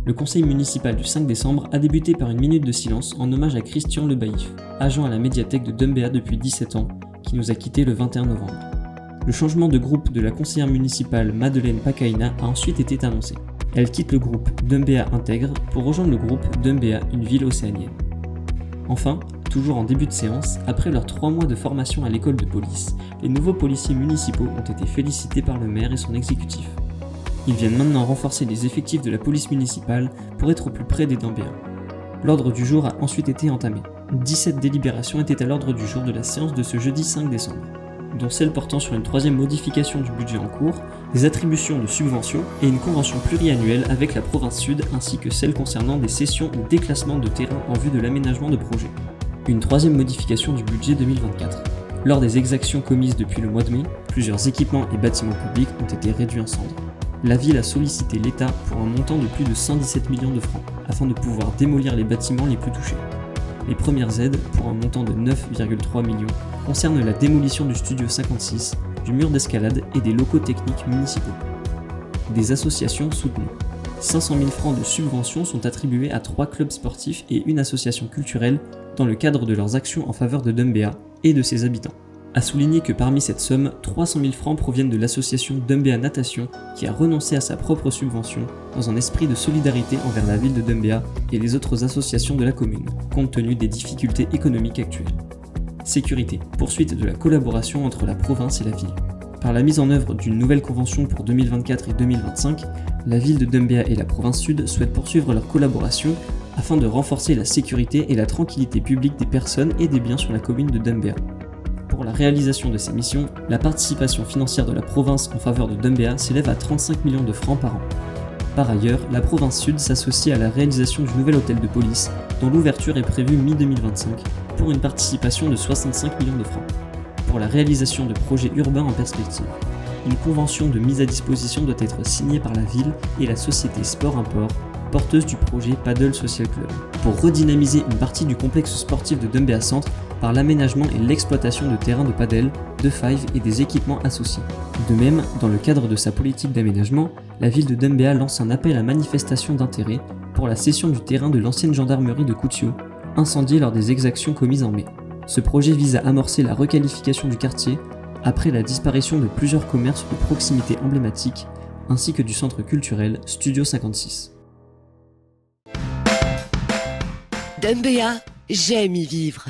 Le conseil municipal du 5 décembre a débuté par une minute de silence en hommage à Christian Lebaïf, agent à la médiathèque de Dumbéa depuis 17 ans, qui nous a quittés le 21 novembre. Le changement de groupe de la conseillère municipale Madeleine Pakaina a ensuite été annoncé. Elle quitte le groupe Dumbéa Intègre pour rejoindre le groupe Dumbéa, une ville océanienne. Enfin, toujours en début de séance, après leurs 3 mois de formation à l'école de police, les nouveaux policiers municipaux ont été félicités par le maire et son exécutif. Ils viennent maintenant renforcer les effectifs de la police municipale pour être au plus près des Dumbéens. L'ordre du jour a ensuite été entamé. 17 délibérations étaient à l'ordre du jour de la séance de ce jeudi 5 décembre, dont celle portant sur une 3e modification du budget en cours, des attributions de subventions et une convention pluriannuelle avec la province sud ainsi que celle concernant des cessions ou déclassements de terrain en vue de l'aménagement de projets. Une 3e modification du budget 2024. Lors des exactions commises depuis le mois de mai, plusieurs équipements et bâtiments publics ont été réduits en cendres. La ville a sollicité l'État pour un montant de plus de 117 millions de francs, afin de pouvoir démolir les bâtiments les plus touchés. Les premières aides, pour un montant de 9,3 millions, concernent la démolition du studio 56, du mur d'escalade et des locaux techniques municipaux. Des associations soutenues. 500 000 francs de subventions sont attribués à 3 clubs sportifs et une association culturelle dans le cadre de leurs actions en faveur de Dumbéa et de ses habitants. A souligner que parmi cette somme, 300 000 francs proviennent de l'association Dumbéa Natation qui a renoncé à sa propre subvention dans un esprit de solidarité envers la ville de Dumbéa et les autres associations de la commune, compte tenu des difficultés économiques actuelles. Sécurité, poursuite de la collaboration entre la province et la ville. Par la mise en œuvre d'une nouvelle convention pour 2024 et 2025, la ville de Dumbéa et la province sud souhaitent poursuivre leur collaboration afin de renforcer la sécurité et la tranquillité publique des personnes et des biens sur la commune de Dumbéa. Pour la réalisation de ces missions, la participation financière de la province en faveur de Dumbéa s'élève à 35 millions de francs par an. Par ailleurs, la province sud s'associe à la réalisation du nouvel hôtel de police, dont l'ouverture est prévue mi-2025, pour une participation de 65 millions de francs. Pour la réalisation de projets urbains en perspective, une convention de mise à disposition doit être signée par la ville et la société Sport Import, porteuse du projet Paddle Social Club, pour redynamiser une partie du complexe sportif de Dumbéa Centre par l'aménagement et l'exploitation de terrains de paddle, de five et des équipements associés. De même, dans le cadre de sa politique d'aménagement, la ville de Dumbéa lance un appel à manifestation d'intérêt pour la cession du terrain de l'ancienne gendarmerie de Koutio, incendié lors des exactions commises en mai. Ce projet vise à amorcer la requalification du quartier après la disparition de plusieurs commerces de proximité emblématiques, ainsi que du centre culturel Studio 56. Dumbéa, j'aime y vivre.